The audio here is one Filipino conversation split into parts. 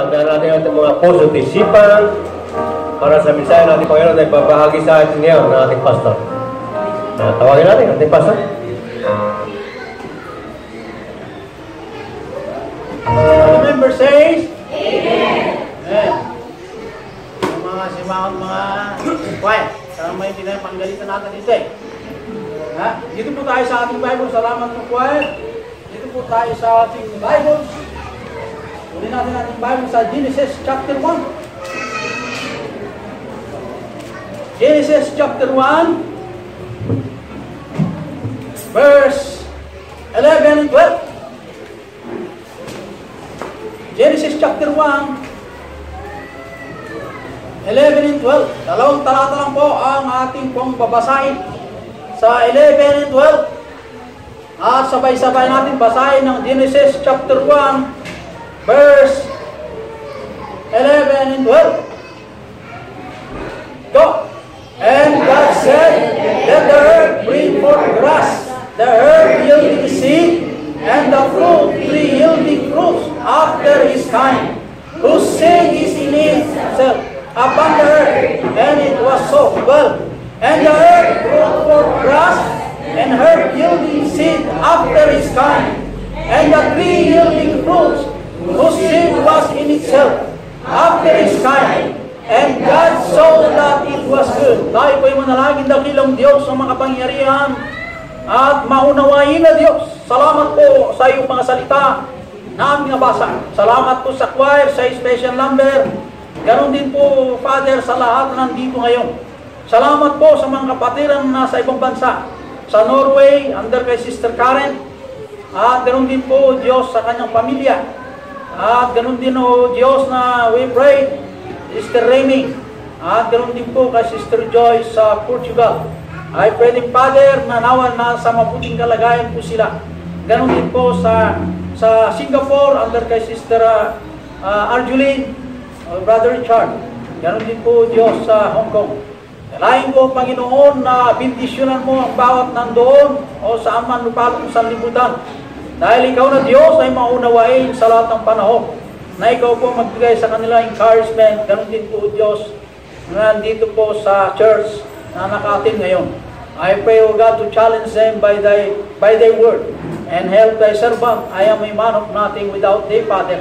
handa natin ating mga puso at isipan para sa mensahe natin Panginoon ay babahagi sa atin ngayon ng ating pastor. Tawagin natin ating pastor. The member says, Amen. Amen. Mga simangot mga quiet. Karang may pinapanggalitan natin dito eh. Dito po tayo sa ating Bible. Salamat po quiet. Dito po tayo sa ating Bible. Ulit natin ating Bible sa Genesis chapter 1. Genesis chapter 1, verse 11 and 12. Genesis chapter 1, 11 and 12. Dalawang talata lang po ang ating pong babasahin. Sa 11 and 12. At sabay-sabay natin basahin ng Genesis chapter 1, verse 11 and 12. Go! And God said, let the earth bring forth grass, the herb yielding seed, and the fruit tree yielding fruits after his kind, whose seed is in itself upon the earth. And it was so. Well, and the earth brought forth grass, and herb yielding seed after his kind, and the tree yielding fruits, whose seed was in itself after his kind. And God saw that it was good. Tayo po'y manalangin dakilang Diyos sa mga kapangyarihan at maunawain na Diyos. Salamat po sa iyong mga salita na aming nabasa. Salamat po sa choir, sa special number. Ganon din po, Father, sa lahat na nandito ngayon. Salamat po sa mga kapatiran na nasa ibang bansa. Sa Norway, under kay Sister Karen. At ganon din po, Diyos, sa kanyang pamilya. At ganon din po, Diyos, na we pray, Sister Remy, at ganoon din po kay Sister Joyce sa Portugal. I pray din, Father, na nawan na sa mabuting kalagayan po sila. Ganoon din po sa Singapore, under kay Sister Arjuline, Brother Richard. Ganoon din po, Diyos, sa Hong Kong. Dalahin ko, Panginoon, na bindisyonan mo ang bawat nandoon o saan man lupalong sanlibutan. Dahil ikaw na Diyos ay maunawain sa lahat ng panahon, na ikaw po magbigay sa kanila encouragement. Ganun din po, Diyos, na nandito po sa church na nakatin ngayon. I pray, O God, to challenge them by thy word and help thy servant. I am a man of nothing without thee, Father.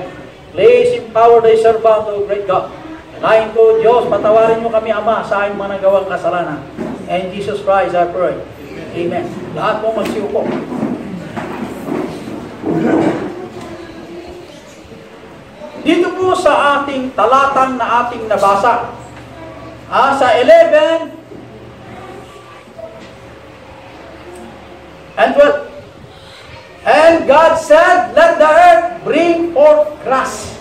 Please empower thy servant, O great God. Lain ko, Diyos, patawarin mo kami, Ama, sa aming mga nagawang kasalanan. And Jesus Christ, I pray. Amen. Lahat po magsiupo. Dito po sa ating talatang na ating nabasa, sa 11 and 12. And God said, let the earth bring forth grass.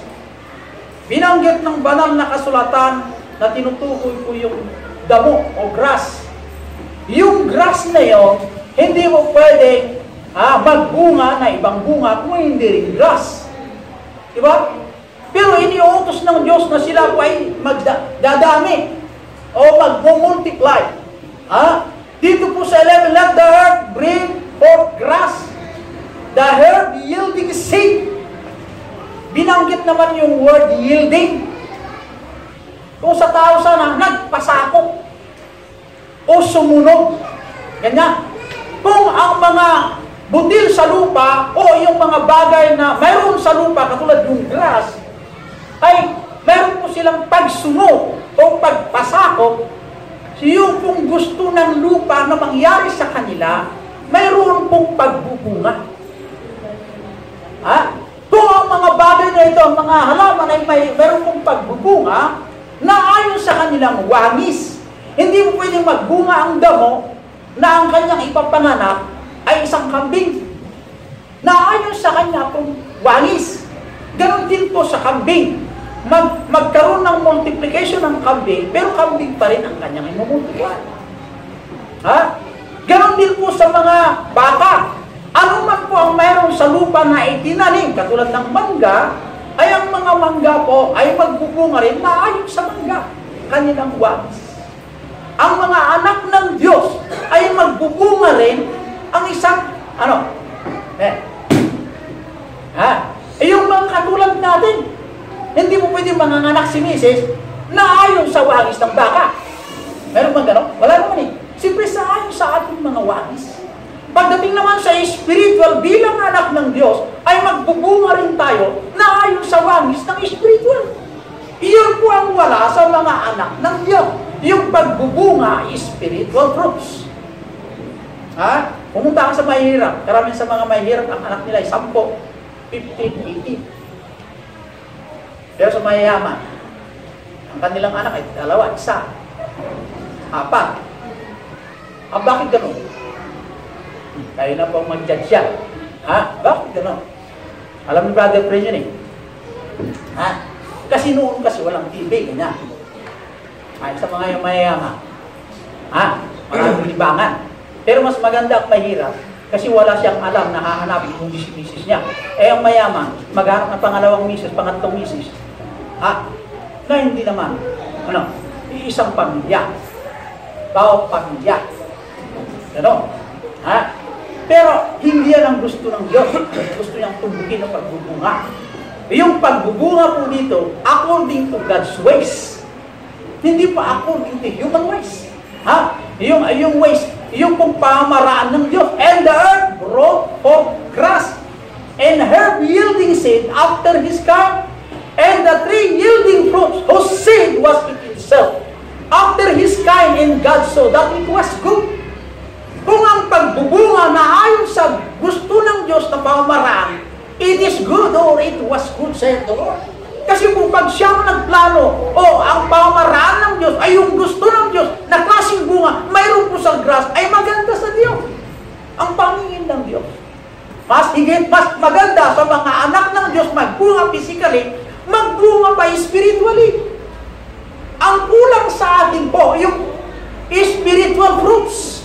Binanggit ng banal na kasulatan na tinutukoy po yung damo o grass. Yung grass na yon, hindi mo pwedeng magbunga na ibang bunga kung hindi rin grass. Diba? Pero iniutos ng Diyos na sila po ay magdadami o mag-multiply. Dito po sa 11, let the earth bring forth grass, the herb yielding seed. Binanggit naman yung word yielding. Kung sa tao sana, nagpasakop o sumunog. Ganyan. Kung ang mga butil sa lupa o yung mga bagay na mayroon sa lupa, katulad yung grass, ay meron po silang pagsunog o pagpasakop. Yung pong gusto ng lupa na mangyari sa kanila, mayroon pong pagbubunga. Kung ang mga bagay na ito, ang mga halaman ay mayroon pong pagbubunga na ayon sa kanilang wangis. Hindi mo pwedeng magbunga ang damo na ang kanyang ipapanganak ay isang kambing na ayon sa kanya pong wangis. Ganon din po sa kambing. Magkaroon ng multiplication ng kambing, pero kambing pa rin ang kanyang imumultiply. Ganon din po sa mga baka. Ano man po ang mayroon sa lupa na itinanim, katulad ng mangga, ay ang mga mangga po ay magbubunga rin na ayon sa mangga, kanilang wangis. Ang mga anak ng Diyos ay magbubunga rin ang isang, yung mga katulad natin, hindi mo pwede hindi manganganak si Mrs. na ayon sa wangis ng baka. Meron ba gano'n? Wala naman eh. Siyempre sa ayon sa ating mga wangis. Pagdating naman sa spiritual bilang anak ng Diyos, ay magbubunga rin tayo na ayon sa wangis ng spiritual. Iyon po ang wala sa mga anak ng Diyos. Yung pagbubunga, spiritual fruits. Ha? Pumunta ka sa mahirap. Karamihan sa mga mahirap, ang anak nila ay 10, 15, 18. Pero sa mayayaman, ang kanilang anak ay 2, 1, 4. Bakit gano'n? Kayo na pong mag-judge yan. Bakit gano'n? Alam ni Brother Friend yun eh. Kasi noon kasi walang TV, ganyan. Kahit sa mga yung mayayaman. Maraming libangan. Pero mas maganda at mahirap kasi wala siyang alam na hahanapin kung misis niya. Ang mayaman, maghanap ng pangalawang misis, pangatlong misis. Na hindi naman, isang pamilya. Bawat pamilya. Pero hindi yan ang gusto ng Diyos. Gusto niyang tumbukin ng pagbubunga. Yung pagbubunga po dito, according to God's ways. Hindi pa according to human ways. Yung ways, yung pong pamaraan ng Diyos. And the earth brought forth grass, and herb yielding seed after his kind, and the tree yielding fruits, whose seed was in itself after his kind, and God saw that it was good. Kung ang pagbubunga na ayon sa gusto ng Diyos na pamaraan, it is good or it was good, said the Lord. Kasi kung pag siyang nagplano, ang pamaraan ng Diyos ay yung gusto ng Diyos na klaseng bunga, mayroon po sa grass, ay maganda sa Diyos. Ang pangingin ng Diyos. Mas higit, mas maganda sa mga anak ng Diyos magbunga physically, magbunga pa spiritually. Ang kulang sa atin po, yung spiritual fruits.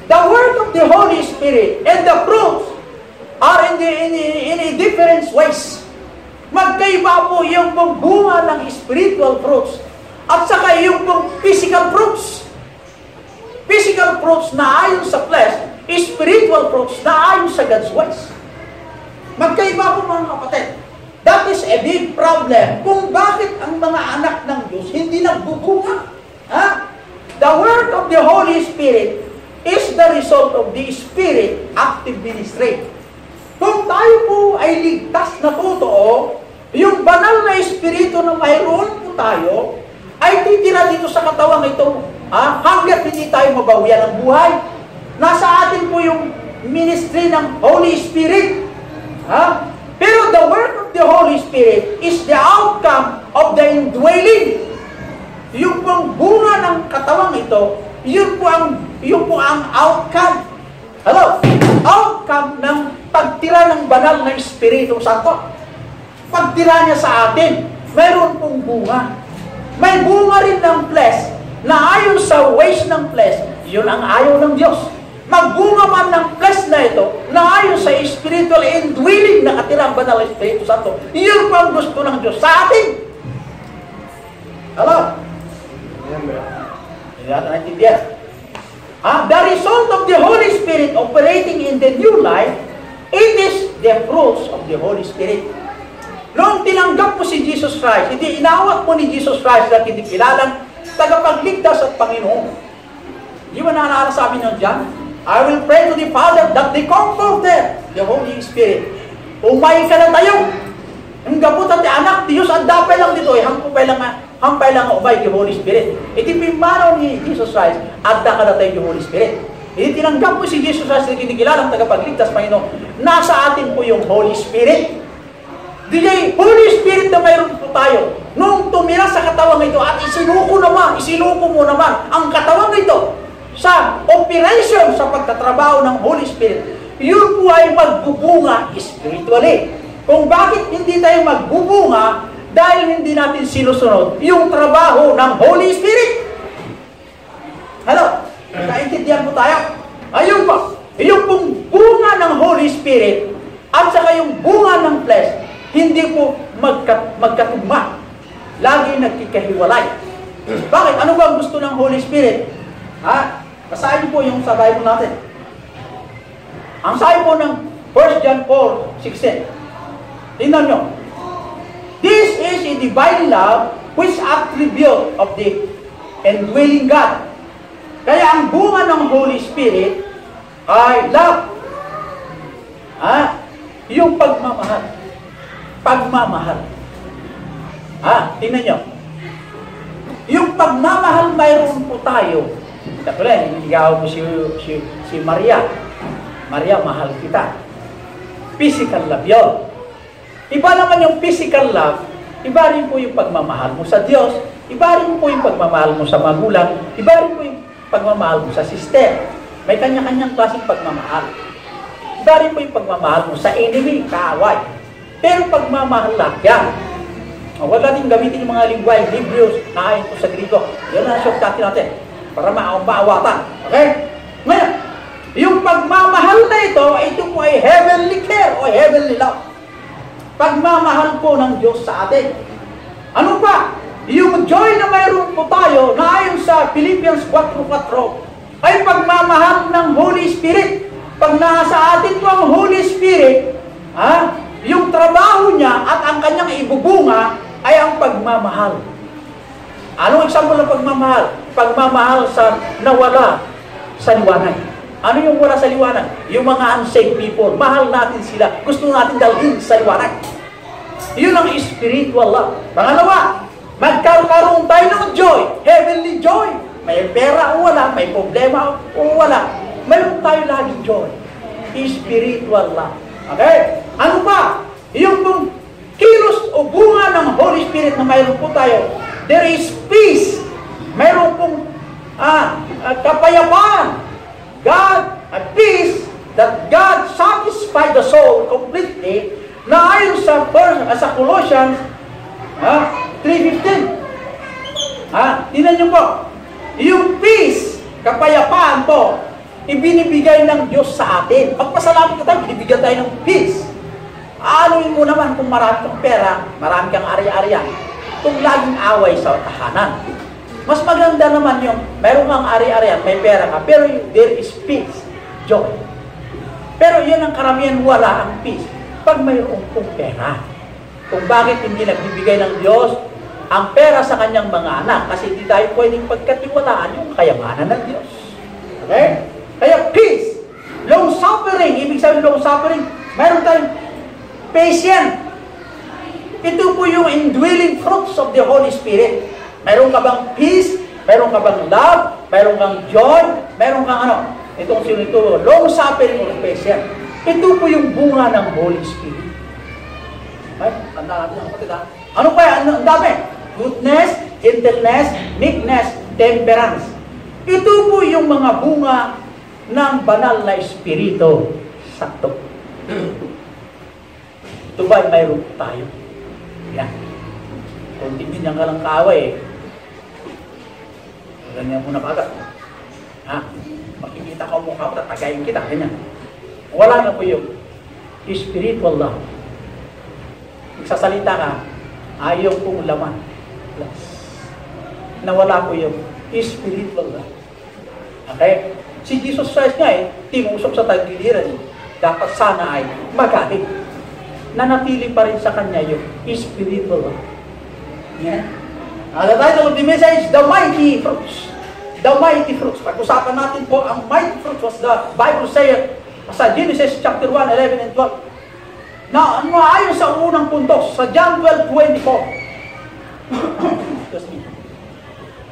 The work of the Holy Spirit and the fruits are in a different ways. Magkaiba po yung bunga ng spiritual fruits at saka yung physical fruits. Physical fruits na ayon sa flesh, spiritual fruits na ayon sa God's ways. Magkaiba po mga kapatid. That is a big problem kung bakit ang mga anak ng Diyos hindi nagbubunga. The work of the Holy Spirit is the result of the Spirit active ministry. Kung tayo po ay ligtas na totoo, yung banal na Espiritu na mayroon po tayo, ay titira dito sa katawang ito, hanggat hindi tayo mabawian ng buhay. Nasa atin po yung ministry ng Holy Spirit. Pero the work of the Holy Spirit is the outcome of the indwelling. Yung pong bunga ng katawang ito, yun po ang outcome. Outcome ng pagtira ng banal na Espiritu Santo. Pagtira niya sa atin, mayroon pong bunga. May bunga rin ng flesh na ayon sa ways ng flesh, yun ang ayaw ng Diyos. Magbunga man ng flesh na ito na ayon sa spiritual indwelling na katira ang banal na Espiritu Santo, yun po ang gusto ng Diyos sa atin. Hindi natin naintindihan. The result of the Holy Spirit operating in the new life, it is the fruits of the Holy Spirit. Noong tinanggap po si Jesus Christ, hindi inawat po ni Jesus Christ na hindi kilalang tagapagligtas at Panginoon. Di ba naalala sa amin yun dyan? I will pray to the Father that the Comforter, the Holy Spirit, umay ka na tayo. Ang gaputan ti anak, Diyos, ang dapay lang dito, hampay lang umay the Holy Spirit. Iti pimbanaw ni Jesus Christ, adda ka na tayo the Holy Spirit. Hindi tinanggap po si Jesus Christ na kinikilalang tagapagligtas, Panginoon. Nasa atin po yung Holy Spirit. Di Holy Spirit na mayroon po tayo. Nung tumira sa katawang ito at isinuko mo naman ang katawang ito sa operation sa pagtatrabaho ng Holy Spirit, yun po ay magbubunga spiritually. Kung bakit hindi tayo magbubunga, dahil hindi natin sinusunod yung trabaho ng Holy Spirit. Naintindihan po tayo? Ayun po, yung pong bunga ng Holy Spirit at saka yung bunga ng flesh, hindi po magkatugma. Lagi nagkikahiwalay. Bakit? Ano ba ang gusto ng Holy Spirit? Basahin po yung sa Bible natin. Ang sabi po ng 1 John 4:16. Tingnan nyo. This is a divine love which attribute of the indwelling God. Kaya ang bunga ng Holy Spirit ay love. Yung pagmamahal. Pagmamahal. Tingnan nyo. Yung pagmamahal, mayroon po tayo. Katulad, niligaw mo si Maria. Maria, mahal kita. Physical love yun. Iba naman yung physical love, iba rin po yung pagmamahal mo sa Diyos, iba rin po yung pagmamahal mo sa magulang, iba rin po yung pagmamahal mo sa sister. May kanya-kanyang klaseng pagmamahal. Iba rin po yung pagmamahal mo sa enemy, kaaway. Pero pagmamahal lang yan. Huwag natin gamitin yung mga lingway, Hebrews, naayon po sa Griego. Yan ang shortcut natin para maawatan. Okay? Ngayon, yung pagmamahal na ito po ay heavenly care o heavenly love. Pagmamahal po ng Diyos sa atin. Ano pa? Yung joy na mayroon po tayo, na ayon sa Philippians 4:4, ay pagmamahal ng Holy Spirit. Pag nasa atin po ang Holy Spirit, yung trabaho niya at ang kanyang ibubunga ay ang pagmamahal. Anong example ng pagmamahal? Pagmamahal sa nawala sa liwanag. Ano yung wala sa liwanag? Yung mga unsaved people. Mahal natin sila. Gusto natin dalhin sa liwanag. Yun ang spiritual love. Pangalawa, magkaroon tayo ng joy. Heavenly joy. May pera o wala, may problema o wala. Mayroon tayo laging joy. Spiritual love. Okay? Ano pa? Yung pong kilos o bunga ng Holy Spirit na mayroon po tayo. There is peace. Mayroon pong kapayapaan. God, a peace that God satisfied the soul completely, na ayon sa Colossians 3:15. Tingnan niyo po, yung peace, kapayapaan po, ibinibigay ng Diyos sa atin. Pagpasalamat ka tayo, binibigyan tayo ng peace. Anuin mo naman kung marami kang pera, marami kang ari-arian, kung laging away sa tahanan. Mas maganda naman yung mayroon kang ari-arian, may pera ka, pero there is peace, joy. Pero yan ang karamihan, wala ang peace. Pag mayroon kong pera. Kung bakit hindi nagbibigay ng Diyos ang pera sa kanyang mga anak, kasi hindi tayo pwedeng pagkatiwalaan yung kayamanan ng Diyos. Okay? Kaya peace, long suffering, ibig sabihin long suffering, mayroon tayong patient. Ito po yung indwelling fruits of the Holy Spirit. Mayroon ka bang peace? Mayroon ka bang love? Mayroon kang joy? Mayroon kang itong sinito, long suffering or patient. Ito po yung bunga ng Holy Spirit. Ay, tanda natin ang kapatid ha. Ano pa yan? Ang dami. Goodness, gentleness, meekness, temperance. Ito po yung mga bunga ng banal na espiritu. Sakto. Ito ba mayroon tayo? Yan. Kung tingin ka lang kaaway ganyan mo na agad. Makikita ka mukha ko, tatagayin kita, ganyan. Wala na po yung spiritual love. Magsasalita ka, ayaw pong laman. Nawala po yung spiritual love. Okay? Si Jesus Christ nga tinusok sa tagiliran. Dapat sana ay magaling. Nanatili pa rin sa kanya yung spiritual love. Yeah. The title of the message, The Mighty Fruits. The Mighty Fruits. Pag-usapan natin po, ang mighty fruits was the Bible says sa Genesis chapter 1, 11 and 12. Na ayon sa unang puntos, sa John 12:24.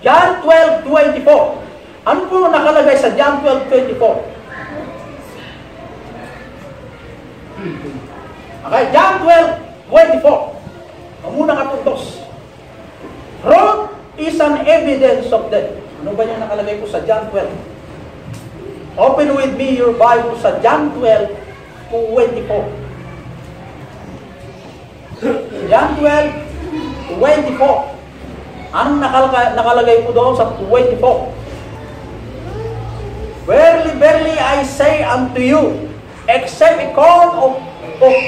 John 12:24. Ano po nakalagay sa John 12:24? Okay, John 12:24. Ang unang kapuntos. Fruit is an evidence of death. Ano ba yung nakalagay po sa John 12? Open with me your Bible sa John 12:24. John 12:24. Anong nakalagay po doon sa 24? Verily, verily, I say unto you, except a corn of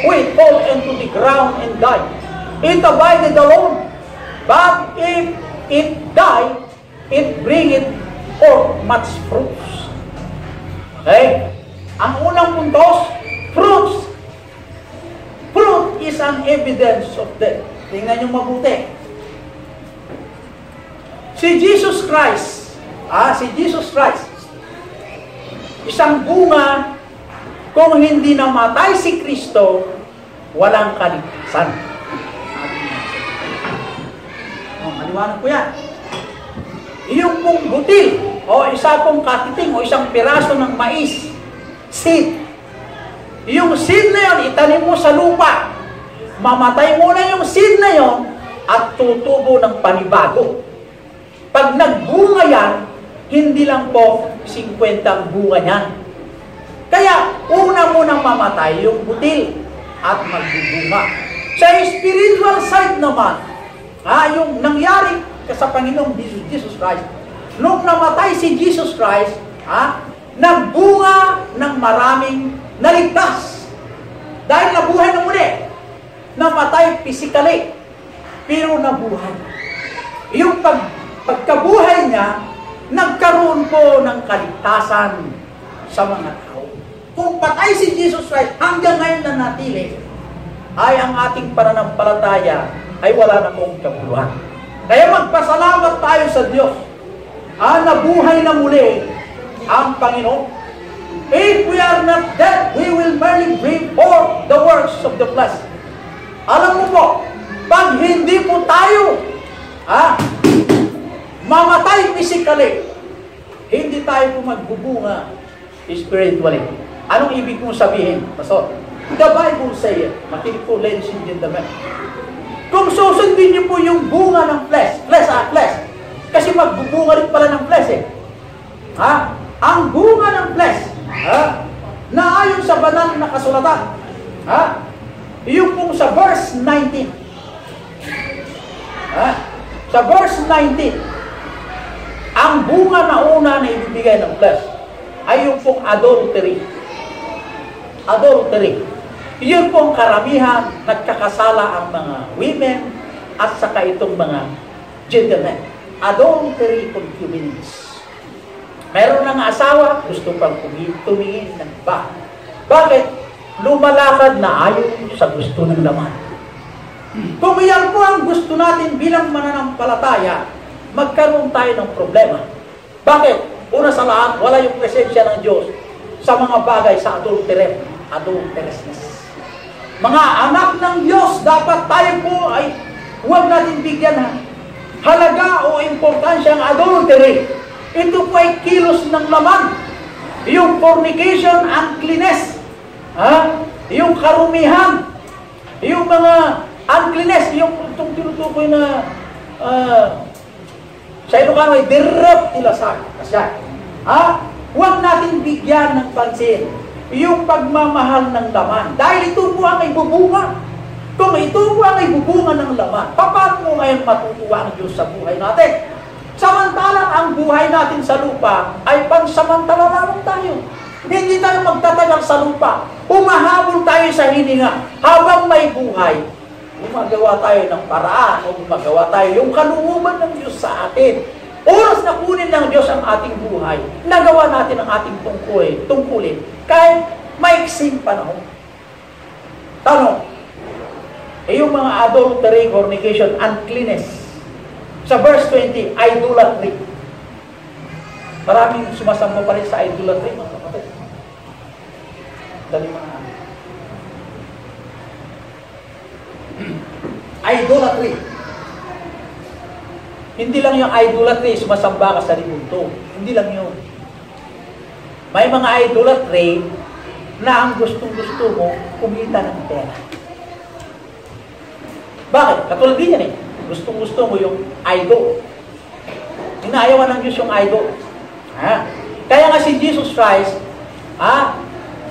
wheat fall into the ground and die, it abideth alone. But if it die, it bringeth forth much fruits. Okay? Ang unang puntos, fruits. Fruit is an evidence of death. Tingnan nyo mabuti. Si Jesus Christ, isang bunga, kung hindi namatay si Kristo, walang kaligtasan. Maliwanag ko yan. Yung pong butil, o isa pong katiting, o isang piraso ng mais, seed. Yung seed na yun, itanim mo sa lupa. Mamatay muna yung seed na yun, at tutubo ng panibago. Pag nagbunga yan, hindi lang po 50 ang bunga niyan. Kaya, una munang mamatay yung butil at magbubunga. Sa spiritual side naman, yung nangyari sa Panginoong Jesus Christ, nung namatay si Jesus Christ, nagbunga ng maraming naligtas. Dahil nabuhay na muli. Namatay physically, pero nabuhay. Yung pagkabuhay niya, nagkaroon po ng kaligtasan sa mga tao. Kung patay si Jesus Christ, hanggang ngayon na natili, ay ang ating pananampalataya ay wala na pong kabuluhan. Kaya magpasalamat tayo sa Diyos. Nabuhay na muli ang Panginoon. If we are not dead, we will merely bring forth the works of the flesh. Alam mo po, pag hindi po tayo mamatay physically, hindi tayo po magbubunga spiritually. Anong ibig kong sabihin, Pastor? The Bible says, makinig po, ladies and gentlemen, kung susundin niyo po yung bunga ng flesh, kasi magbubunga rin pala ng flesh ang bunga ng flesh, na ayon sa banal na kasulatan, yung pong sa verse 19, sa verse 19, ang bunga na una na ibibigay ng flesh ay yung pong adultery. Adultery. Yun pong karamihan, nagkakasala ang mga women at saka itong mga gentlemen. Adultery, concubinage. Meron ng asawa, gusto pang tumingin ng ba. Bakit? Lumalakad na ayon sa gusto ng laman. Kung yan po ang gusto natin bilang mananampalataya, magkaroon tayo ng problema. Bakit? Una sa lahat, wala yung presensya ng Diyos sa mga bagay sa adulterousness. Mga anak ng Diyos, dapat tayo po ay huwag natin bigyan halaga o importansya ang adultery. Ito po ay kilos ng laman. Yung fornication, uncleanness, yung karumihan, yung mga uncleanness, yung itong tinutukoy na sa Ilocano ay direct tilasak. Huwag natin bigyan ng pansin yung pagmamahal ng laman. Dahil ito po ang ibubunga. Kung ito po ang ibubunga ng laman, paano mo ngayon matutuwa ang Diyos sa buhay natin? Samantalang ang buhay natin sa lupa ay pansamantala lamang tayo. Hindi tayo magtatagal sa lupa. Umahabol tayo sa hininga. Habang may buhay, gumagawa tayo ng paraan o gumagawa tayo yung kalooban ng Diyos sa atin. Oras na kunin ng Diyos ang ating buhay, nagawa natin ang ating tungkulin kahit maiksing panahon. Tanong, yung mga adultery, fornication, uncleanness, sa verse 20, idolatry. Maraming sumasamba pa rin sa idolatry, mga kapatid. Dali mga idolatry. Hindi lang yung idolatry, sumasamba ka sa libunto. Hindi lang yun. May mga idolatry na ang gustong-gusto mo, kumita ng pera. Bakit? Katulad din yan Gustong-gusto mo yung idol. Inaayawan ng Diyos yung idol. Kaya nga si Jesus Christ,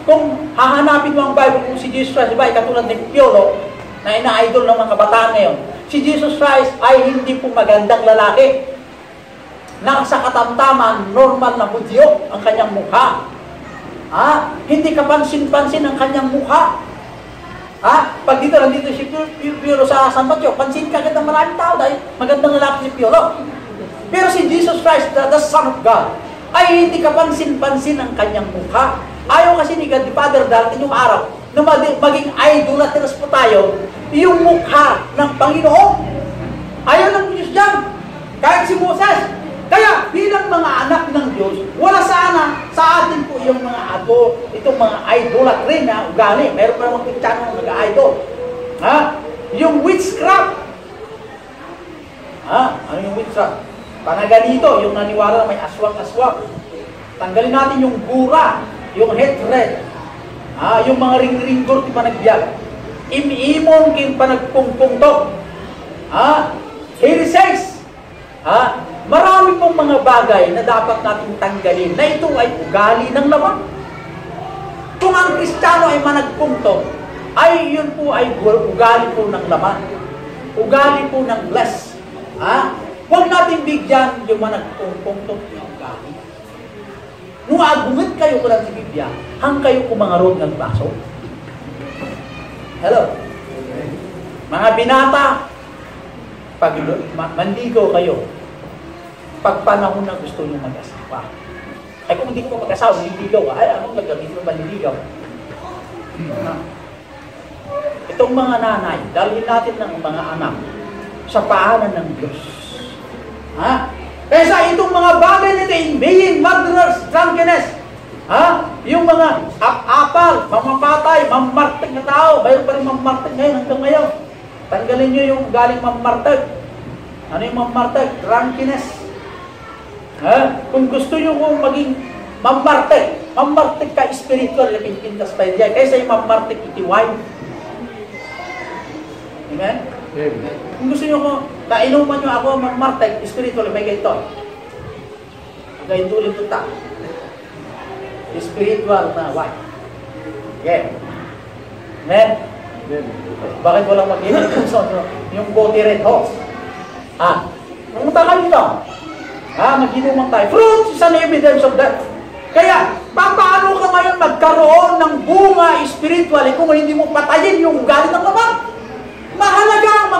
kung hahanapin mo ang Bible kung si Jesus Christ, diba, katulad ng Piolo, na ina-idol ng mga kabataan ngayon, si Jesus Christ ay hindi po magandang lalaki. Nasa katamtaman, normal na Hudyo ang kanyang mukha. Hindi kapansin-pansin ang kanyang mukha. Pag nandito si Piolo sa San Mateo, pansin ka agad ng maraming tao dahil magandang lalaki si Piolo. Pero si Jesus Christ, the Son of God, ay hindi kapansin-pansin ang kanyang mukha. Ayaw kasi ni God the Father dahil inyong araw na maging idolatrous po tayo, yung mukha ng Panginoon. Ayaw ng Diyos dyan. Kahit si Moses. Kaya bilang mga anak ng Diyos, wala sana sa atin po yung mga itong mga idolatry na ugali. Meron pa naman Kristiyano ng mga idol. Yung witchcraft. Ano yung witchcraft? Panaganito, yung naniwala na may aswang-aswang. Tanggalin natin yung gura, yung hatred. Yung mga ring-ringgor di panagbiag. Im-imon kin panagpungpungtok. Heresies. Marami pong mga bagay na dapat natin tanggalin na ito ay ugali ng laman. Kung ang Kristiyano ay managpungtok, ay yun po ay ugali po ng laman. Ugali po ng bless. Huwag natin bigyan yung managpungpungtok na ugali. Nung agungit kayo ko lang si Biblia, hang kayo kumangarod ng baso. Hello? Mga binata, pag mandigo kayo, pag panahon na gusto nyo mag-asawa. Ay kung hindi ko mag-asawa, mandigaw. Ay, anong naggamit mo mandigaw? Itong mga nanay, dalhin natin ng mga anak sa paanan ng Diyos. Kaysa itong mga bagay na invayin, murderers, drunkenness, yung mga apal, mamapatay, mamartig na tao, mayroon pa rin mamartig ngayon hanggang ngayon. Tanggalin nyo yung galing mamartig. Ano yung mamartig? Drunkenness. Kung gusto nyo kung maging mamartig ka spiritual, pintas pa yun. Kaysa yung mamartig itiwine. Amen? Kung gusto nyo kung nainuman nyo ako mamartig spiritual, may ganito. Ganito ulit ito. Spiritual na wine. Yeah. Amen? Bakit walang mag-init? Yung Coty Red Hawks. Pumunta kayo ito. Mag-inuman tayo. Fruit is an evidence of that. Kaya, paano ka ngayon magkaroon ng bunga spiritually kung hindi mo patayin yung ugali ng laman? Mahalaga ang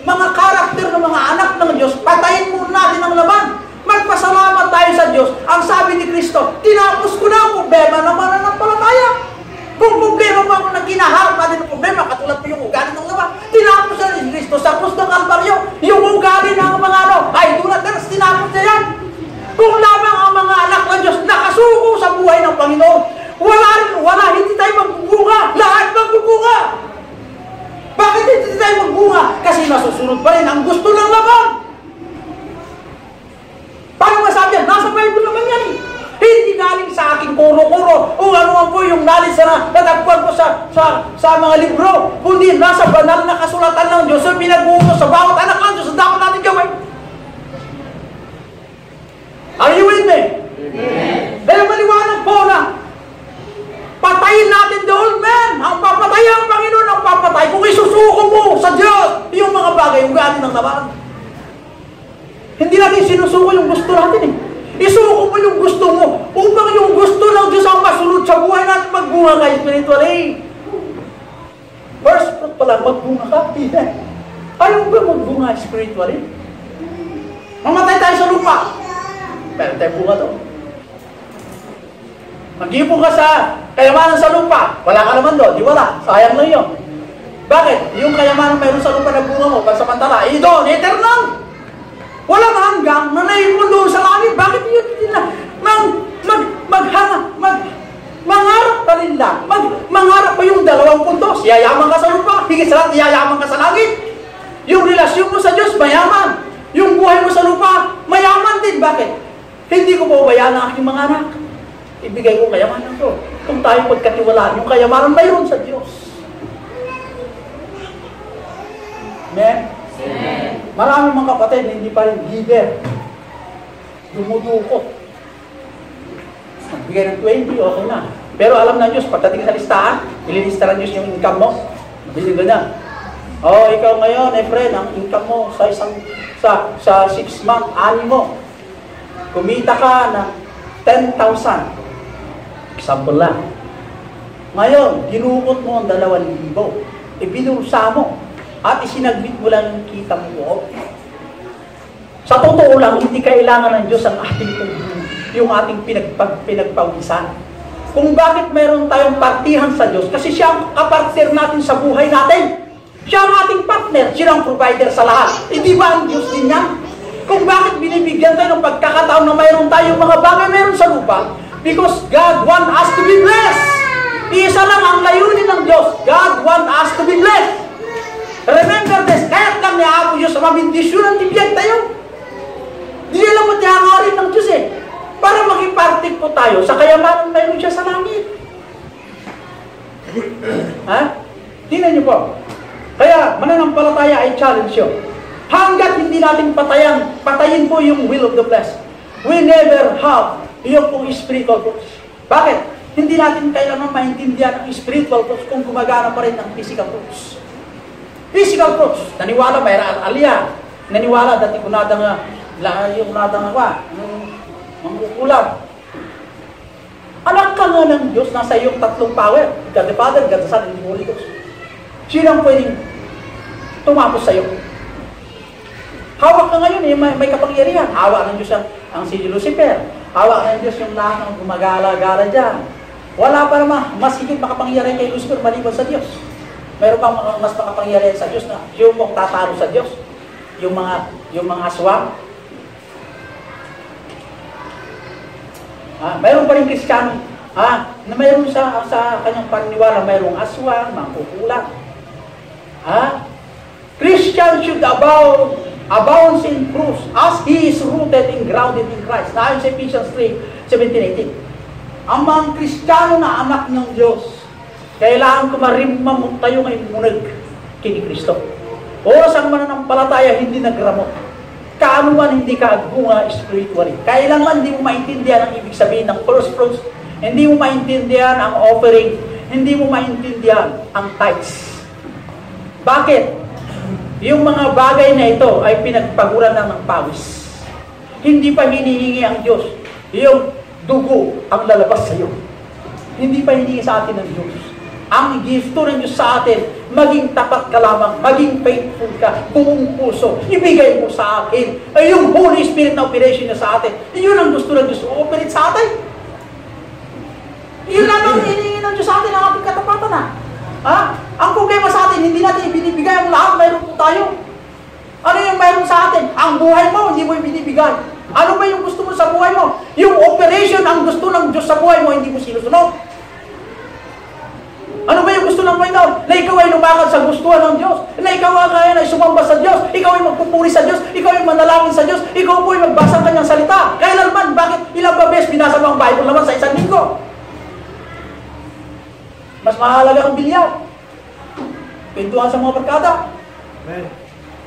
mga karakter ng mga anak ng Diyos, patayin muna natin ang laman. Magpasalamat tayo sa Diyos. Ang sabi ni Kristo, tinapos ko na ang problema ng mananampalataya. Kung problema mo ako na ginaharap natin ng problema, katulad po yung ugali ng laman, tinapos na ni Kristo sa krus ng Kalbaryo, yung ugali ng mga idolaters, tinapos niya yan. Kung lamang ang mga anak ng Diyos nakasuko sa buhay ng Panginoon, wala, hindi tayo magbubunga, lahat magbubunga. Bakit hindi tayo magbunga? Kasi masusunod pa rin ang gusto ng laman. Paano masabi yan? Nasa Bible naman yan. Hindi galing sa aking kuro-kuro o ano man po yung knowledge na natagpuan ko sa mga libro. Kundi nasa banal na kasulatan ng Diyos ang pinag-uutos sa bawat anak ng Diyos ang dapat natin gawin. Are you with me? Dahil maliwanag po na patayin natin the old man. Ang papatay ang Panginoon ang papatay. Kung isusuko mo sa Diyos yung mga bagay, yung galing ng laban. Hindi natin sinusuko yung gusto natin Isuko mo yung gusto mo upang yung gusto ng Diyos ang masunod sa buhay natin magbunga ka spiritually. First fruit pala, magbunga ka. Ayaw ba magbunga spiritually? Mamatay tayo sa lupa. Pero tayo bunga to. Mag-ipon ka sa kayamanan sa lupa. Wala ka naman doon. Di wala. Sayang lang yun. Bakit? Yung kayamanan mayroon sa lupa na bunga mo, pansamantala, doon, eternal. Walang hanggang na naipon doon sa langit. Bakit yun? Mangarap pa rin lang. Mangarap pa yung 2 puntos. Yayaman ka sa lupa. Higit sa lahat, yayaman ka sa langit. Yung relasyon mo sa Diyos, mayaman. Yung buhay mo sa lupa, mayaman din. Bakit? Hindi ko pabayaan ang aking mga anak. Ibigay ko kayamanan ko. Kung tayo pagkatiwalaan, yung kayamanan mayroon sa Diyos. Amen? Maraming mga kapatid na hindi pa rin giver. Dumudukot. Bigay ng 20, okay na. Pero alam na Diyos, pagdating sa listahan, ililista ng Diyos yung income mo. Bilhin ko na. Ikaw ngayon, friend, ang income mo sa 6 month, ani mo. Kumita ka ng 10,000. Example lang. Ngayon, dinukot mo ang 2,000. Ibinusa mo. At isinagbit mo lang yung kita mo. Sa totoo lang, hindi kailangan ng Diyos ang yung ating pinagpawisan. Kung bakit mayroon tayong partihan sa Diyos, kasi siya ang kapartner natin sa buhay natin. Siya ang ating partner, siya ang provider sa lahat. Hindi ba ang Diyos din yan? Kung bakit binibigyan tayo ng pagkakataon na mayroon tayong mga bagay mayroon sa lupa? Because God wants us to be blessed. Isa lang ang layunin ng Diyos. God wants us to be blessed. Remember this, kahit lang niya ako Diyos sa mabindisyon ang tibiyag tayo. Di lang mo tiyakarin ng Diyos eh. Para makipartik po tayo sa kayamanan mayroon siya sa langit. Ha? Tingnan niyo po. Kaya, mananampalataya ay challenge yun. Hanggat hindi natin patayin po yung will of the flesh, we never have yung pong spiritual fruits. Bakit? Hindi natin kailangan maintindihan ang spiritual fruits kung gumagana pa rin ang physical fruits. Physical fruits. Naniwala ba? Aliyah. Naniwala dati kunada nga, yung kunada nga ba? Mangkukulam. Anak ka nga ng Diyos, nasa iyong tatlong power. God the Father, God the Son, and the Holy Ghost. Sino ang pwedeng tumapos sa iyo? Hawak ka ngayon eh, may kapangyarihan. Hawak ng Diyos ang si Lucifer. Hawak ng Diyos yung lahat ng gumagala-gala dyan. Wala pa naman, mas higit makapangyarihan kay Lucifer maliban sa Diyos. Mayroon pang mas makapangyarihan sa Diyos na yung mong tatalo sa Diyos. Yung mga aswang. Mayroon pa rin Kristiyano na mayroon sa kanyang paniniwala, mayroong aswang, mangkukulam. Christian should abound in fruits as he is rooted and grounded in Christ. Ayon sa Ephesians 3:17-18. Ang mga Kristiyano na anak ng Diyos, kailangan kumarimam tayo ngayon munag kini Kristo. Oras ang mananampalataya hindi nagramot. Kaano man hindi ka agbunga spiritually. Kailangan hindi mo maintindihan ang ibig sabihin ng first fruits. Hindi mo maintindihan ang offering. Hindi mo maintindihan ang tithes. Bakit? Yung mga bagay na ito ay pinagpaguran ng pawis. Hindi pa hinihingi ang Diyos. Yung dugo ang lalabas sa iyo. Hindi pa hinihingi sa atin ng Diyos. Ang gifto ng Diyos sa atin, maging tapat ka lamang, maging faithful ka, buong puso, ibigay mo sa akin. Ay yung Holy Spirit na operation niya sa atin. Yun ang gusto ng Diyos operate sa atin. Yun lang ang hinihingi ng Diyos sa atin, ang ating katapatan na. Ang problema sa atin, hindi natin ibinibigay ang lahat, mayroon po tayo. Ano yung mayroon sa atin? Ang buhay mo, hindi mo ibinibigay. Ano ba yung gusto mo sa buhay mo? Yung operation, ang gusto ng Diyos sa buhay mo, hindi mo sinusunod. Ano ba yung gusto ng Panginoon? Na ikaw ay lumakad sa gustuhan ng Diyos. Na ikaw ay sumamba sa Diyos. Ikaw ay magpupuri sa Diyos. Ikaw ay manalangin sa Diyos. Ikaw po ay magbasa ng kanyang salita. Kailanman, bakit ilang beses binasa mo ang Bible naman sa isang linggo? Mas mahalaga ang bilyaw. Pintuan sa mga barkada.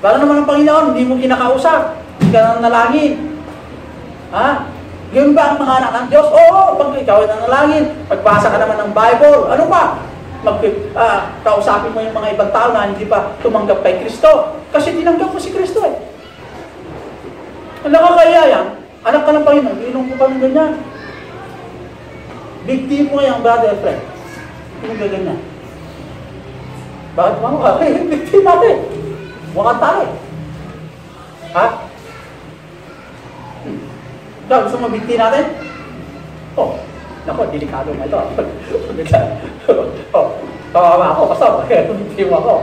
Para naman ang Panginoon, hindi mo kinakausap. Hindi ka nanalangin. Yun ba ang mga anak ng Diyos? Oo, pag ikaw ay nanalangin, pagbasa ka naman ng Bible, ano pa? Kausapin mo yung mga ibang tao na hindi pa tumanggap kay Kristo. Kasi tinanggap mo si Kristo eh. Ang nakakaya yan, anak ka ng Panginoon, inom mo pa ng ganyan. Big deal mo yung brother friend. Inom ka ganyan. Bakit mo ka? Big deal natin. Mukhang talo. Gusto mo big deal natin? Nako, delikado na ito. Kawawa ako, basta bigtin mo ako.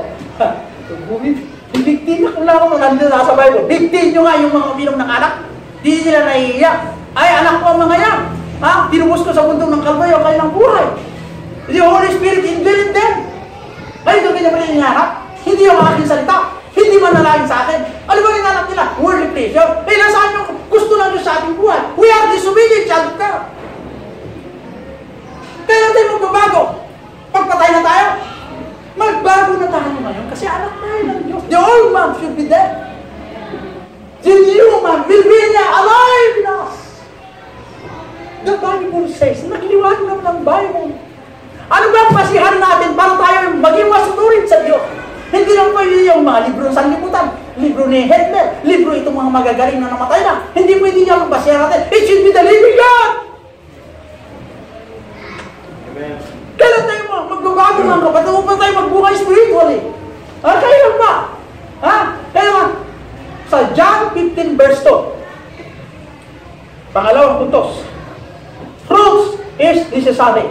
Bigtin na kung lang ako nandun nasa Bible. Bigtin nyo nga yung mga uminom ng anak. Di sila naiiyak. Ay, anak ko ang mga yan. Tinubos ko sa bundok ng Kalbaryo, kayo ng buhay. The Holy Spirit indwelling them. Ay, ito kanya pa rin hinahanap. Hindi yung aking salita. Hindi manalangin sa akin. Ano ba hinahanap nila? Worldly pleasure. Nasaan yung gusto lang Diyos sa ating buhay? We are disobedient child of God. Kaya tayo magbabago. Pagpatay na tayo, magbago na tayo ngayon kasi anak tayo ng Diyos. The old man should be dead. The new man will be alive in us. The Bible says, nagliwanag naman ng Bible. Ano ba ang pasihan natin para tayo maging masunurin sa Diyos? Hindi lang pwede yung mga libro ng sanlibutan, libro ni Hitler, libro itong mga magagaling na namatay na. Hindi pwede niya ang pasihan natin. It should be the living God. Kailan tayo magbabago ng kapatid? Huwag pa tayo magbuhay spiritually. Kailan ba? Kailan? Sa John 15 verse 2. Pangalawang puntos. Fruits is necessary.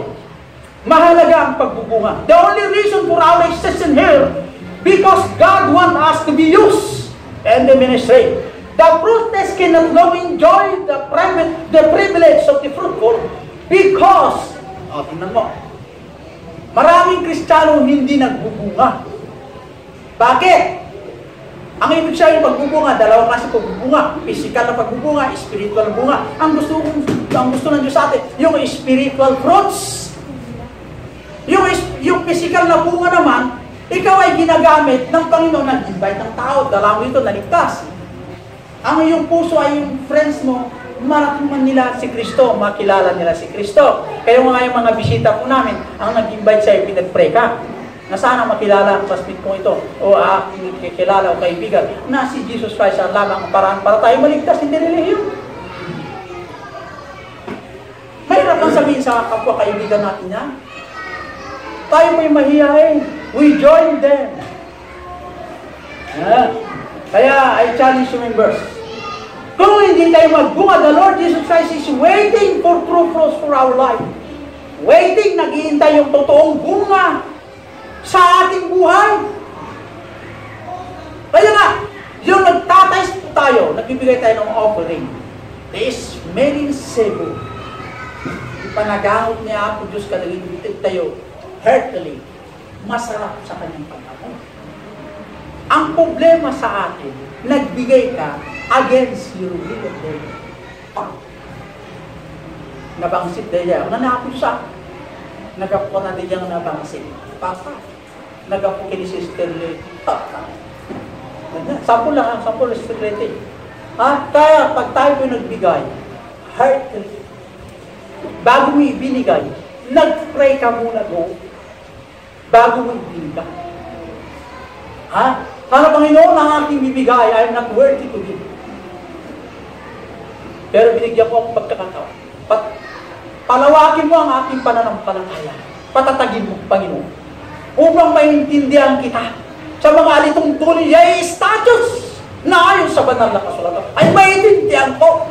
Mahalaga ang pagbubunga. The only reason for our existence here Because God wants us to be used in the ministry. The fruitless cannot now enjoy the privilege of the fruitful because, tingnan mo, maraming Kristiyano hindi nagbubunga. Bakit? Ang ibig sabihin pagbubunga, dalawang klase pagbubunga. Physical na pagbubunga, spiritual na bunga. Ang gusto ng Diyos sa atin, yung spiritual fruits. Yung physical na bunga naman, ikaw ay ginagamit ng Panginoon, nag-invite ng tao, dalawang ito, naligtas. Ang iyong puso ay yung friends mo, marating nila si Kristo, makilala nila si Kristo. Kaya mga yung mga bisita po namin, ang nag-invite sa'yo, pinag-pray ka, na sana makilala ang classmate ko ito, o kilala o kaibigan, na si Jesus Christ ang lamang paraan para tayo maligtas, hindi relihiyon. Mahirap lang sabihin sa kapwa kaibigan natin yan. Tayo po'y mahihain. We join them. Kaya I challenge you members. Kung hindi tayo magbunga, the Lord Jesus Christ is waiting for true fruits for our life. Waiting, naghihintay yung totoong bunga sa ating buhay. Kaya nga, yung nagtatays po tayo, nagbibigay tayo ng offering. This smelling savour. Ipanagamot niya ako, Diyos ka, nagigitid tayo heartily, masarap sa kanyang pagkakas. Ang problema sa atin, nagbigay ka against your will of God. Nabangsit na niya, nanakot siya. Nagapo na din niyang nabangsit. Papa, nagapo kini Sister Lady. Papa. Sample lang, sample Sister Lady. Kaya pag tayo po nagbigay, heartily, bago mo ibinigay, nag-pray ka muna go, bago mo ibinigay. Sana Panginoon, ang aking bibigay, I am not worthy to give. Pero binigyan ko ang pagkakataon. Palawakin mo ang aking pananampalataya. Patatagin mo, Panginoon. Upang maintindihan kita sa mga alitong tuloy ay status na ayon sa banal na kasulatan. Ay maintindihan ko.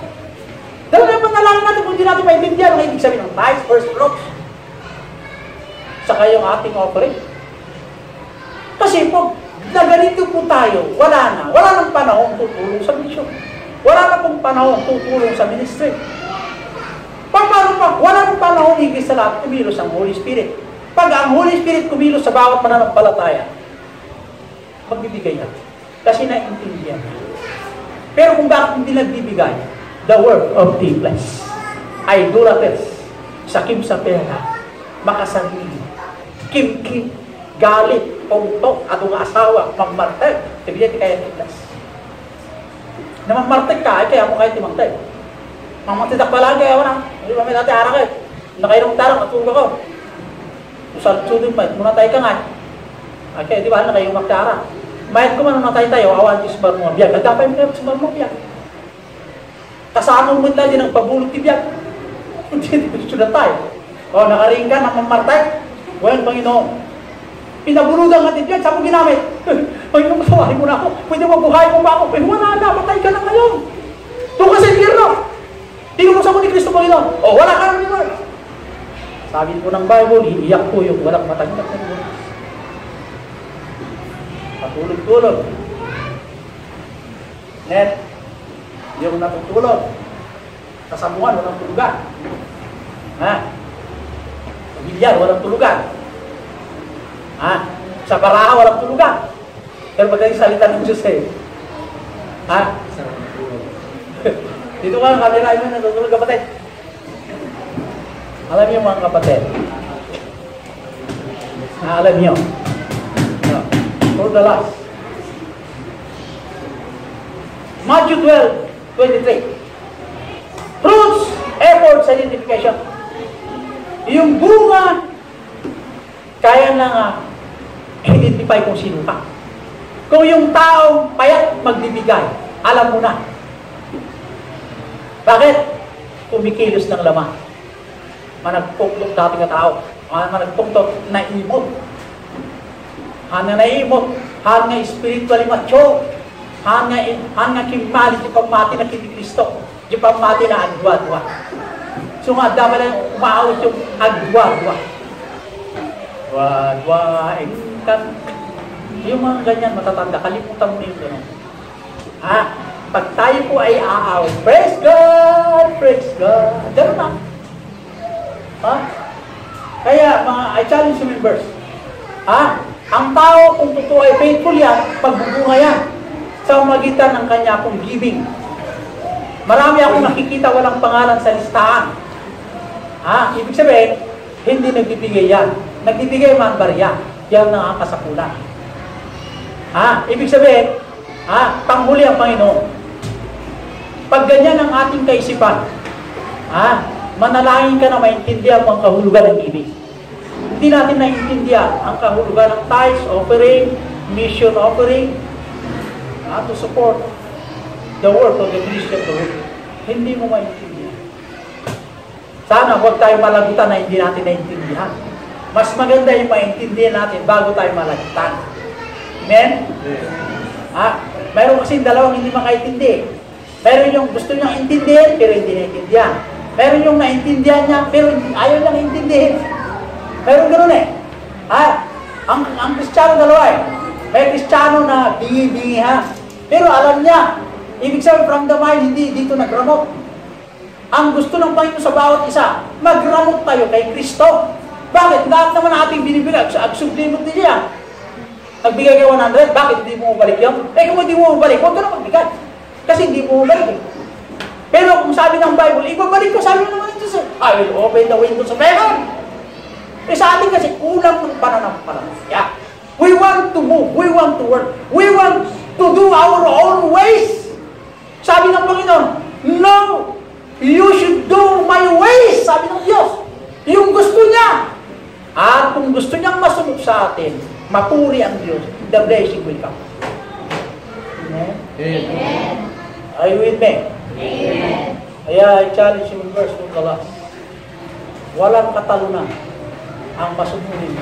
Dahil na panalangin natin kung hindi natin maintindihan ang ibig sabihin ng tithes, first fruits. Saka yung ating offering. Kasi po, na ganito po tayo, wala nang panahon tutulong sa mission. Wala na pong panahon tutulong sa ministry. Paano pa? Wala nang panahon higit sa lahat kumilos ang Holy Spirit. Pag ang Holy Spirit kumilos sa bawat pananampalataya, magbibigay na. Kasi naiintindihan. Pero kung bakit hindi nagbibigay, the work of thiefless, idolaters, sakim sa pera, makasarili, kim-kim, galit, pungtok, atong asawa, magmarteg. Sabihin natin kaya thiefless. Na magmarteg ka, ay kaya mo kayo timangteg. Mamangtidak palagi, ayaw na. Hindi ba may dati arak eh. Nakairong tarang, atulog ako. Usal-sudin mo, muna tayo ka nga. Okay, di ba, nakayong magtara. Mayat ko man natay tayo, awan di subar mo biyak. Nagdapay mo kayo subar mo biyak. Kasama mo lang din ang pabulot di biyak. Hindi sudah tayo. O, nakaring ka, namamartay. Well, Panginoon, pinabulugan natin biyak, saan mo ginamit? Panginoon, kasawahin mo na ako. Pwede mabuhay mo ba ako? Pero wala na, matay ka na ngayon. Doon ka sa impyerno. Tinulong mo ni Kristo, Panginoon. O, wala ka na ni Lord. Sabi po ng Bible, iiyak po yung walang matangkat na Lord. Patulog-tulog. Net, yung natutulog. Kasambungan, walang tulugan. Pamilyar, walang tulugan. Sa baraha, walang tulugan. Pero magaling salita ng Diyos eh. Dito ka, kanila yun, natutulog kapatid. Alam niyo mga kapatid. Alam niyo. For the last. Matthew 12:23. Fruits, efforts, identification. Yung bunga, kaya na identify kung sino ka. Kung yung tao payat magbibigay, alam mo na. Bakit? Kumikilos ng laman. Managpuktok dating na tao. Managpuktok na imot. Hana naimot, hana spiritually mature, hana kimali, di pamati na kini Kristo, di pamati na agwa-dwa. So nga, dapat lang umaawit yung agwa-dwa. Agwa-dwa, ingkan. Yung mga ganyan, matatanda, kalimutan mo yung gano'n. Pag tayo po ay aaway, praise God! Praise God! Gano'n na. Kaya, I challenge you members. Ang tao, kung totoo ay faithful yan, pagbubunga yan sa magitan ng kanya pong giving. Marami akong nakikita walang pangalan sa listahan. Ibig sabihin, hindi nagbibigay yan. Nagbibigay man barya. Yan ang kasakulan. Ibig sabihin, panghuli ang Panginoon. Pag ganyan ang ating kaisipan, manalangin ka na maintindihan mo ang kahulugan ng ibig. Hindi natin naiintindihan ang kahulugan ng tithes, offering, mission offering, to support the work of the ministry of the world. Hindi mo maintindihan. Sana huwag tayo malagutan na hindi natin naiintindihan. Mas maganda yung maintindihan natin bago tayo malagutan. Amen? Mayroon kasing dalawang hindi makaintindi. Meron yung gusto niyang intindihin, pero hindi naiintindihan. Meron yung naintindihan niya, pero ayaw niyang intindihin. Meron ganoon Ang Kristiyano dalawa May Kristiyano na bingi-bingi pero alam niya, ibig sabihin from the mind, hindi dito nagramot. Ang gusto ng Panginoon sa bawat isa, magramot tayo kay Kristo. Bakit? Lahat naman ating binibigay. Agsublimot din niya. Nagbigay kayo 100, bakit hindi mo balik yun? Kung hindi mo balik, huwag ka na magbigay. Kasi hindi mo balik. Pero kung sabi ng Bible, ibabalik ko, sabi naman ito I will open the windows of heaven. Sa atin kasi kulang ng pananampalataya. We want to move, we want to work, we want to do our own ways. Sabi ng Panginoon, no, you should do my ways, sabi ng Diyos. Yung gusto niya. At kung gusto niyang masunod sa atin, mapuri ang Diyos, the blessing will come. Amen? Amen. Are you with me? Amen. Kaya I challenge you in verse 2 the last. Walang katalunan ang masunurin.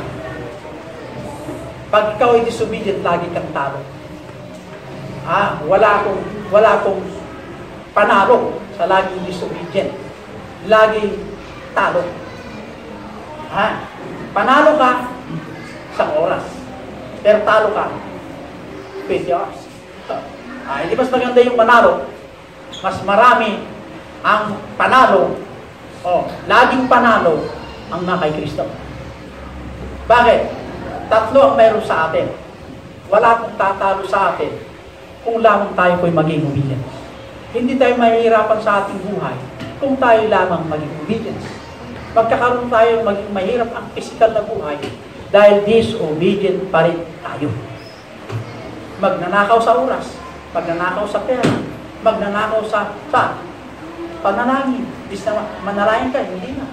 Pag ikaw ay disobedient, lagi kang talo. Wala akong panalo sa laging disobedient. Lagi talo. Panalo ka sa oras. Pero talo ka 20 hours. Hindi mas maganda yung panalo. Mas marami ang panalo. Laging panalo ang nakay Kristo. Bakit? Tatlo ang meron sa atin. Wala akong tatalo sa atin kung lamang tayo po'y maging obedient. Hindi tayo mahihirapan sa ating buhay kung tayo lamang maging obedient. Magkakaroon tayo maging mahirap ang physical na buhay dahil disobedient pa rin tayo. Magnanakaw sa oras, magnanakaw sa pera, magnanakaw sa panalangin. Bis na manalangin ka, hindi na.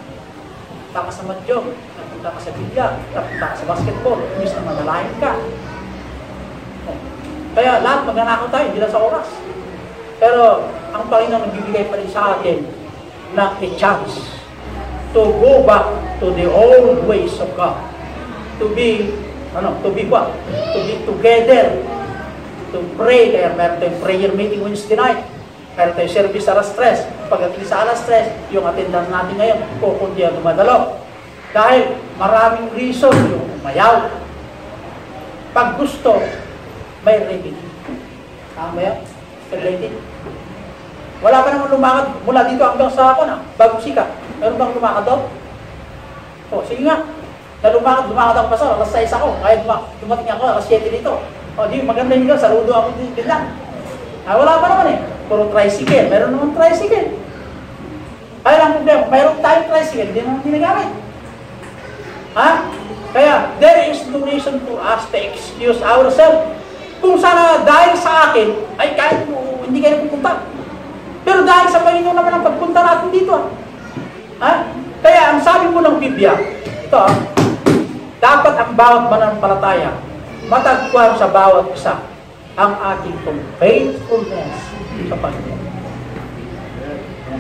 Punta ka sa madyong, punta ka sa bilyar, punta ka sa basketball, bis na manalangin ka. Kaya lahat magnanakaw tayo, hindi lang sa oras. Pero ang Panginoon nagbibigay pa rin sa atin ng a chance to go back to the old ways of God. To be what? To be together. To pray. Kaya meron tayong prayer meeting Wednesday night. Meron tayong service alas 3. Pagdating sa alas 3, yung attendance natin ngayon, kukunti ang dumadalo. Dahil maraming reason yung umayaw. Pag gusto, may remedy. Tama yan? Related. Wala pa naman lumakad mula dito hanggang sa bagong sikat. Meron bang lumakad doon? Sige nga. Lumakad ako pa sa alas 6 ako. Kaya dumating ako alas 7 dito. Di maganda yun, saludo ako din lang. Wala pa naman Puro tricycle. Meron naman tricycle. Kaya lang problema, mayroon tayong tricycle, hindi naman ginagamit. Kaya, there is no reason for us to excuse ourselves. Kung sana dahil sa akin, ay kahit hindi kayo pupunta. Pero dahil sa Panginoon naman ang pagpunta natin dito. Kaya ang sabi mo ng Biblia, ito dapat ang bawat mananampalataya matagpuan sa bawat isa ang ating faithfulness sa Panginoon.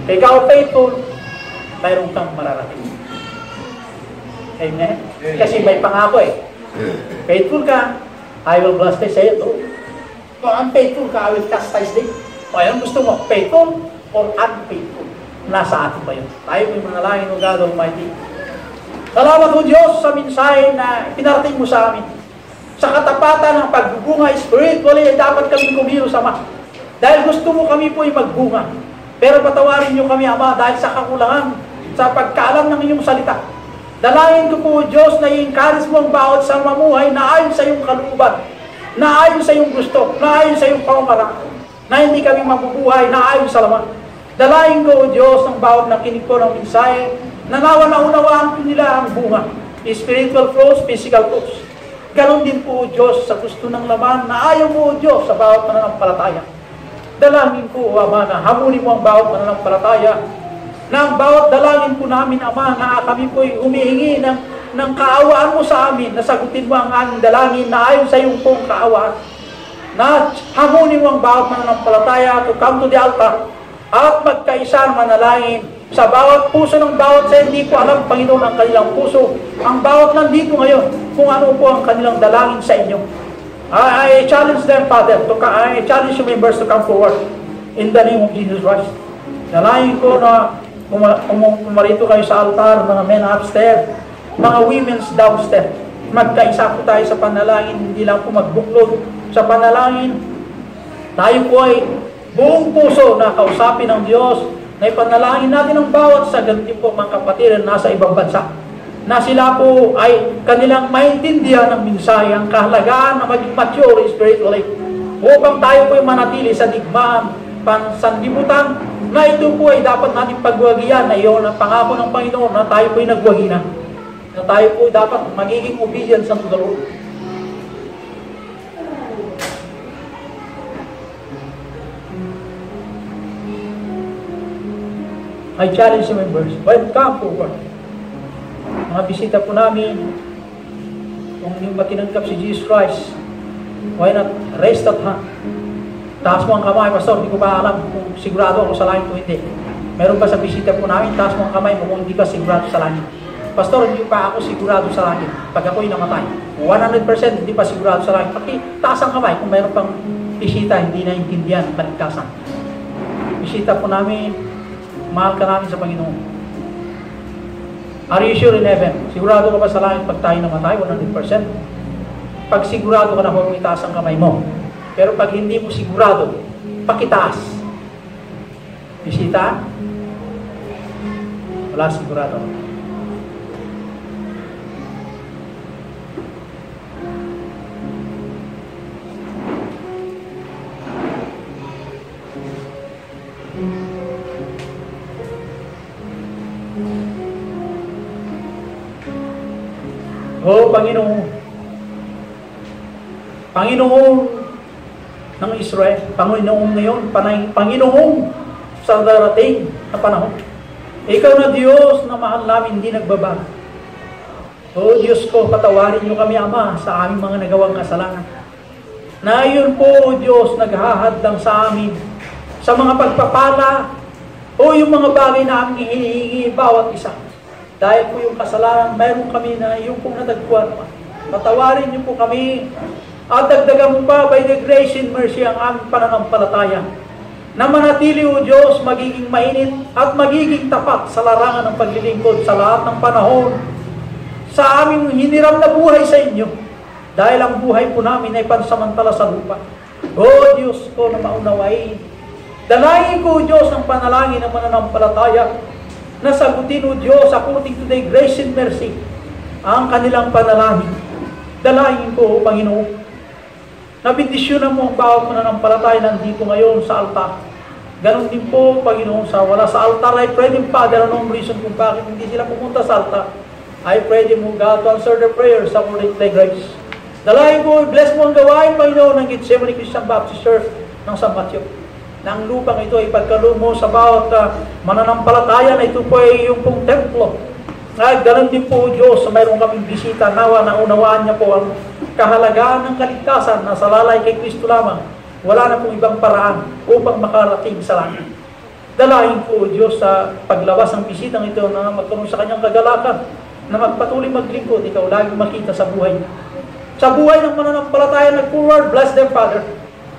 Kaya ikaw faithful, mayroon kang mararating. Amen? Kasi may pangako Faithful ka, I will bless thee, say it. Kung unfaithful ka, I will chastise thee. O yan, gusto mo, faithful or unfaithful? Nasa atin ba yun? Tayo may manalangin o God Almighty. Salamat o Diyos sa mensahe na pinarating mo sa amin. sa katapatan ng pagbubunga spiritually, ay dapat kami kumilos, Ama. Dahil gusto mo kami po ay magbunga. Pero patawarin niyo kami, Ama, dahil sa kakulangan, sa pagkaalam ng inyong salita. Dalangin ko po, Diyos, na i-encourage mo ang bawat sa mamuhay na ayon sa iyong kalooban, na ayon sa iyong gusto, na ayon sa iyong pamamaraan, na hindi kami mabubuhay na ayon sa laman. Dalangin ko, Diyos, ng bawat nakinig ko ng mensahe, na naunawaan po nila ang bunga, spiritual fruits, physical fruits. Ganon din po, Diyos, sa gusto ng laman, na ayaw mo, Diyos, sa bawat mananampalataya. Dalangin ko, Ama, na hamunin mo ang bawat mananampalataya, na ang bawat dalangin po namin, Ama, na kami po'y humihingi ng kaawaan mo sa amin, na sagutin mo ang aming dalangin na ayon sa iyong pong kaawaan. Na hamunin mo ang bawat mananampalataya to come to the altar at magkaisa manalangin sa bawat puso ng bawat sa hindi ko alam, Panginoon, ang kanilang puso. Ang bawat nandito ngayon, kung ano po ang kanilang dalangin sa inyo. I challenge them, Father, I challenge you members to come forward in the name of Jesus Christ. Dalangin ko na kumarito kayo sa altar, mga men upstairs, mga women's downstairs. Magkaisa po tayo sa panalangin, hindi lang po magbuklod sa panalangin. Tayo po ay buong puso na kausapin ng Diyos, na ipanalangin natin ang bawat sa ganito po mga kapatid na nasa ibang bansa. Na sila po ay kanilang maintindihan ng mensahe, ang kahalagaan na maging mature spiritually, upang tayo po ay manatili sa digmaan, pansanlibutan, na ito po ay dapat natin pagwagian, na iyon ang pangako ng Panginoon na tayo po ay nagwagi na tayo po ay dapat magiging obedient sa Lord. I challenge the members, welcome forward. Mga bisita po namin, kung hindi ba tinanggap si Jesus Christ, why not raise that hand? Taas mo ang kamay, Pastor, hindi ko ba alam kung sigurado ako sa langit o hindi. Meron ba sa bisita po namin, taas mo ang kamay mo kung hindi ka sigurado sa langit. Pastor, hindi pa ako sigurado sa langit pag ako'y namatay. 100% hindi pa sigurado sa langit. Pati taas ang kamay kung meron pang bisita, hindi naintindihan, kaligtasan. Bisita po namin, mahal ka namin sa Panginoon. Are you sure in heaven? Sigurado ka ba sa langit pag tayo namatay? 100%. Pag sigurado ka na, huwag mo itaas ang kamay mo. Pero pag hindi mo sigurado, pakitaas. Bisita? Wala sigurado. Oh, Panginoon. Panginoon ng Israel, Panginoon ngayon, Panginoon sa darating na panahon. Ikaw na Diyos na mahal namin, hindi nagbabago. O Diyos ko, patawarin niyo kami, Ama, sa aming mga nagawang kasalanan. Na iyon po, O Diyos, naghahadlang sa amin sa mga pagpapala o yung mga bagay na aming hinihingi bawat isa. Dahil po yung kasalanan, mayroon kami na yung pong natagpuan. Patawarin niyo po kami at dagdagan mo pa by the grace and mercy ang aming pananampalataya. Na manatili, O Diyos, magiging mainit at magiging tapat sa larangan ng paglilingkod sa lahat ng panahon sa aming hiniram na buhay sa inyo. Dahil ang buhay po namin ay pansamantala sa lupa. O Diyos ko na maunawain. Dalangin ko, O Diyos, ang panalangin ng mananampalataya na sagutin, O Diyos, according to thy grace and mercy, ang kanilang panalangin. Dalangin ko, O Panginoon, na bendisyonan mo ang bawat mananampalataya nandito ngayon sa altar. Ganon din po, Panginoon, sa wala sa altar, I pray din, Father, anong reason kung bakit hindi sila pumunta sa altar. I pray din mo, God, to answer their prayers according to thy grace. Dalangin ko, bless mo ang gawain, Panginoon, ng Gethsemane Christian Baptist Church ng San Mateo. Na ang lupang ito ay pagkaloob mo sa bawat mananampalataya na ito po ay yung pong templo. Ganon din po, Diyos, mayroon kaming bisita, nawa na unawaan niya po ang kahalagaan ng kaligtasan na salalay kay Kristo lamang. Wala na pong ibang paraan upang makarating sa langit. Dalangin po, Diyos, sa paglabas ng bisitang ito na magkaroon sa kanyang kagalakan, na magpatuloy maglingkod, ikaw lagi makita sa buhay niya. Sa buhay ng mananampalataya nag-forward, bless them, Father.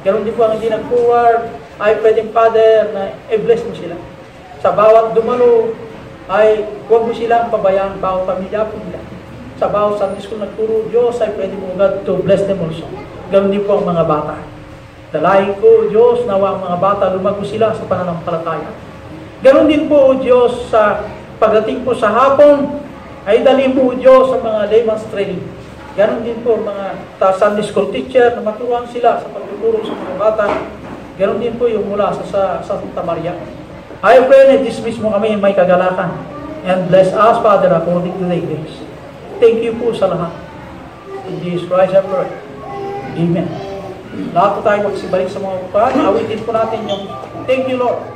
Ganon din po ang hindi nag-forward, ay pwedeng, Father, na i-bless mo sila. Sa bawat dumalo, ay huwag mo silang pabayaan, bawat pamilya po nila. sa bawat Sunday school nagturo, Diyos, I pray mo, God, to bless them also. Ganon din po ang mga bata. Dalahin ko, Diyos, nawa ang mga bata, lumago sila sa pananampalataya. Ganon din po, Diyos, sa pagdating po sa hapon, ay dalhin po, Diyos, sa mga layman's training. Ganon din po, mga Sunday school teacher, na maturuan sila sa pagtuturo sa mga bata. Ganon din po yung mula sa Santa Maria. I pray na dismiss mo kami may kagalakan. And bless us, Father, according to thy grace. Thank you po sa lahat. In Jesus Christ, I pray. Amen. Lahat po tayo magsibalik sa mga upahan. Awitin po natin yung thank you, Lord.